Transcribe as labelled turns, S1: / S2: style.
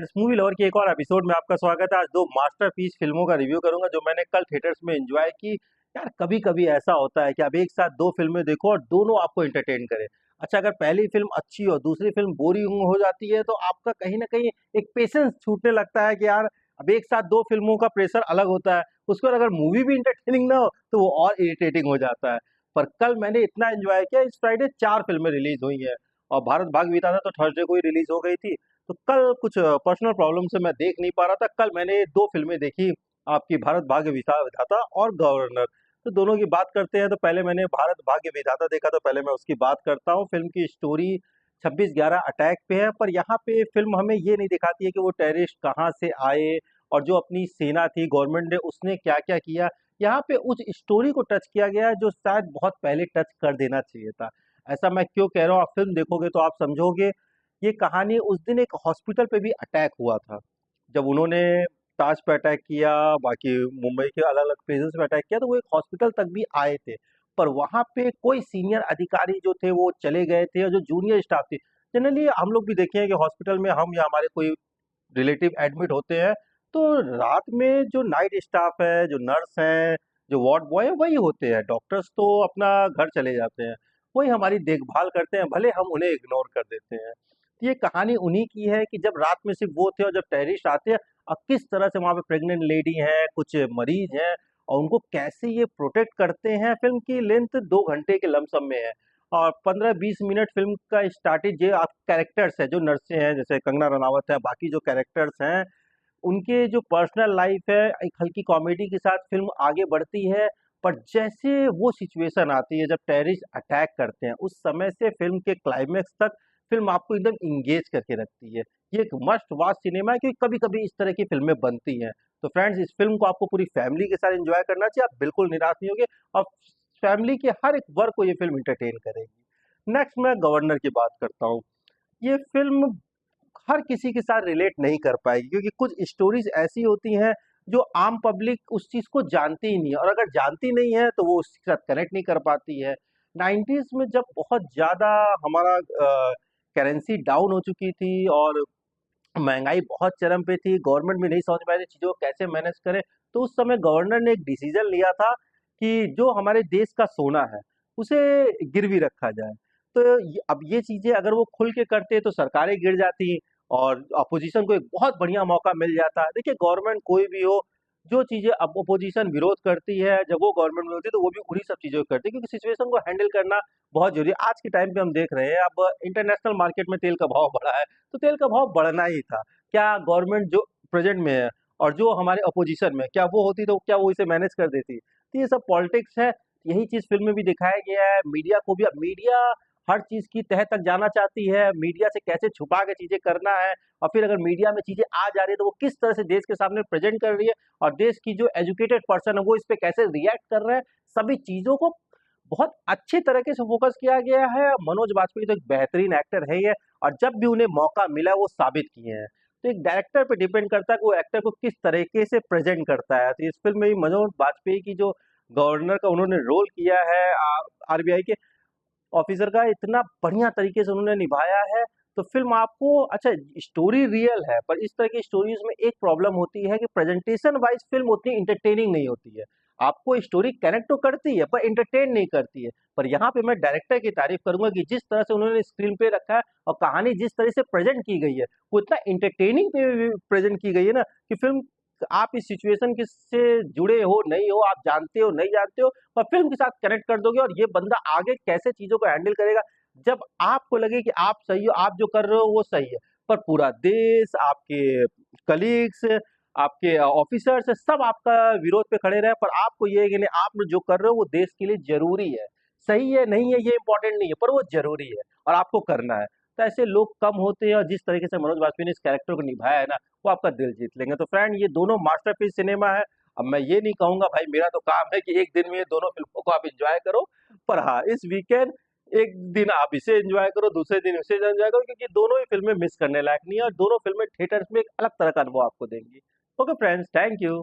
S1: Movie lover की एक और एपिसोड में आपका स्वागत है। आज दो मास्टरपीस फिल्मों का रिव्यू करूंगा जो मैंने कल थिएटर्स में एंजॉय की। यार कभी कभी ऐसा होता है कि आप एक साथ दो फिल्में देखो और दोनों आपको एंटरटेन करें। अच्छा, अगर पहली फिल्म अच्छी हो दूसरी फिल्म बोरिंग हो जाती है तो आपका कहीं ना कहीं एक पेशेंस छूटने लगता है कि यार अब एक साथ दो फिल्मों का प्रेशर अलग होता है। उसके बाद अगर मूवी भी इंटरटेनिंग ना हो तो वो और इरिटेटिंग हो जाता है। पर कल मैंने इतना एंजॉय किया। इस फ्राइडे 4 फिल्में रिलीज हुई हैं और भारत भाग विधाता तो थर्सडे को ही रिलीज हो गई थी। तो कल कुछ पर्सनल प्रॉब्लम से मैं देख नहीं पा रहा था। कल मैंने दो फिल्में देखी, आपकी भारत भाग्य विधाता और गवर्नर। तो दोनों की बात करते हैं। तो पहले मैंने भारत भाग्य विधाता देखा, तो पहले मैं उसकी बात करता हूँ। फिल्म की स्टोरी 26/11 अटैक पे है, पर यहाँ पे फिल्म हमें ये नहीं दिखाती है कि वो टेररिस्ट कहाँ से आए और जो अपनी सेना थी गवर्नमेंट ने उसने क्या क्या किया। यहाँ पे उस स्टोरी को टच किया गया है जो शायद बहुत पहले टच कर देना चाहिए था। ऐसा मैं क्यों कह रहा हूँ, आप फिल्म देखोगे तो आप समझोगे। ये कहानी उस दिन एक हॉस्पिटल पे भी अटैक हुआ था, जब उन्होंने ताज पे अटैक किया, बाकी मुंबई के अलग अलग प्लेसेस पे अटैक किया, तो वो एक हॉस्पिटल तक भी आए थे। पर वहां पे कोई सीनियर अधिकारी जो थे वो चले गए थे और जो जूनियर स्टाफ थे, जनरली हम लोग भी देखे हैं कि हॉस्पिटल में हम या हमारे कोई रिलेटिव एडमिट होते हैं तो रात में जो नाइट स्टाफ है, जो नर्स है, जो वार्ड बॉय है, वही होते हैं। डॉक्टर्स तो अपना घर चले जाते हैं, वही हमारी देखभाल करते हैं, भले हम उन्हें इग्नोर कर देते हैं। तो ये कहानी उन्हीं की है कि जब रात में सिर्फ वो थे और जब टेररिस्ट आते हैं और किस तरह से वहाँ पे प्रेग्नेंट लेडी हैं, कुछ मरीज हैं, और उनको कैसे ये प्रोटेक्ट करते हैं। फिल्म की लेंथ 2 घंटे के लमसम में है और 15-20 मिनट फिल्म का स्टार्टिंग जो आप कैरेक्टर्स है, जो नर्सें हैं जैसे कंगना रनावत है, बाकी जो कैरेक्टर्स हैं उनके जो पर्सनल लाइफ है, एक हल्की कॉमेडी के साथ फिल्म आगे बढ़ती है। पर जैसे वो सिचुएशन आती है जब टेररिस्ट अटैक करते हैं, उस समय से फिल्म के क्लाइमेक्स तक फिल्म आपको एकदम इंगेज करके रखती है। ये एक मस्ट वॉच सिनेमा है क्योंकि कभी कभी इस तरह की फिल्में बनती हैं। तो फ्रेंड्स, इस फिल्म को आपको पूरी फैमिली के साथ एंजॉय करना चाहिए, आप बिल्कुल निराश नहीं होंगे और फैमिली के हर एक वर्ग को ये फिल्म इंटरटेन करेगी। नेक्स्ट मैं गवर्नर की बात करता हूँ। ये फिल्म हर किसी के साथ रिलेट नहीं कर पाएगी क्योंकि कुछ स्टोरीज ऐसी होती हैं जो आम पब्लिक उस चीज को जानती ही नहीं है, और अगर जानती नहीं है तो वो उसके साथ कनेक्ट नहीं कर पाती है। 90s में जब बहुत ज्यादा हमारा करेंसी डाउन हो चुकी थी और महंगाई बहुत चरम पे थी, गवर्नमेंट भी नहीं समझ पाई थी चीजों को कैसे मैनेज करे, तो उस समय गवर्नर ने एक डिसीजन लिया था कि जो हमारे देश का सोना है उसे गिरवी रखा जाए। तो अब ये चीजें अगर वो खुल के करते तो सरकारें गिर जाती और अपोजिशन को एक बहुत बढ़िया मौका मिल जाता। देखिए, गवर्नमेंट कोई भी हो, जो चीजें अब अपोजिशन विरोध करती है जब वो गवर्नमेंट में होती है तो वो भी उन्हीं सब चीजों को करती है, क्योंकि सिचुएशन को हैंडल करना बहुत जरूरी है। आज के टाइम पे हम देख रहे हैं, अब इंटरनेशनल मार्केट में तेल का भाव बढ़ा है, तो तेल का भाव बढ़ना ही था। क्या गवर्नमेंट जो प्रेजेंट में है और जो हमारे अपोजिशन में, क्या वो होती तो क्या वो इसे मैनेज कर देती? तो ये सब पॉलिटिक्स है। यही चीज फिल्म में भी दिखाया गया है। मीडिया को भी, अब मीडिया हर चीज की तह तक जाना चाहती है, मीडिया से कैसे छुपा के चीजें करना है, और फिर अगर मीडिया में चीजें आ जा रही है तो वो किस तरह से देश के सामने प्रेजेंट कर रही है, और देश की जो एजुकेटेड पर्सन है वो इस पे कैसे रिएक्ट कर रहे हैं। सभी चीजों को बहुत अच्छे तरीके से फोकस किया गया है। मनोज बाजपेयी तो एक बेहतरीन एक्टर है ही है, और जब भी उन्हें मौका मिला वो साबित किए हैं। तो एक डायरेक्टर पे डिपेंड करता है कि वो एक्टर को किस तरीके से प्रेजेंट करता है। तो इस फिल्म में भी मनोज बाजपेयी की जो गवर्नर का उन्होंने रोल किया है, आरबीआई के ऑफिसर का, इतना बढ़िया तरीके से उन्होंने निभाया है। तो फिल्म आपको, अच्छा, स्टोरी रियल है पर इस तरह की स्टोरीज में एक प्रॉब्लम होती है कि प्रेजेंटेशन वाइज फिल्म उतनी इंटरटेनिंग नहीं होती है। आपको स्टोरी कनेक्ट तो करती है पर इंटरटेन नहीं करती है। पर यहाँ पे मैं डायरेक्टर की तारीफ करूंगा कि जिस तरह से उन्होंने स्क्रीन पे रखा है और कहानी जिस तरह से प्रेजेंट की गई है वो इतना इंटरटेनिंग प्रेजेंट की गई है ना कि फिल्म, आप इस सिचुएशन के से जुड़े हो नहीं हो, आप जानते हो नहीं जानते हो, पर फिल्म के साथ कनेक्ट कर दोगे और ये बंदा आगे कैसे चीजों को हैंडल करेगा। जब आपको लगे कि आप सही हो, आप जो कर रहे हो वो सही है, पर पूरा देश, आपके कलीग्स, आपके ऑफिसर्स सब आपका विरोध पे खड़े रहे, पर आपको ये है कि नहीं, आप जो कर रहे हो वो देश के लिए जरूरी है। सही है नहीं है ये इंपॉर्टेंट नहीं है, पर वो जरूरी है और आपको करना है। तो ऐसे लोग कम होते हैं और जिस तरीके से मनोज बाजपेयी ने इस कैरेक्टर को निभाया है ना, वो आपका दिल जीत लेंगे। तो फ्रेंड, ये दोनों मास्टरपीस सिनेमा है। अब मैं ये नहीं कहूंगा भाई मेरा तो काम है कि एक दिन में ये दोनों फिल्मों को आप एंजॉय करो, पर हाँ, इस वीकेंड एक दिन आप इसे एंजॉय करो, दूसरे दिन इसे एंजॉय करो, क्योंकि दोनों ही फिल्में मिस करने लायक नहीं है और दोनों फिल्में थिएटर्स में एक अलग तरह का अनुभव आपको देंगी। Okay friends, thank you.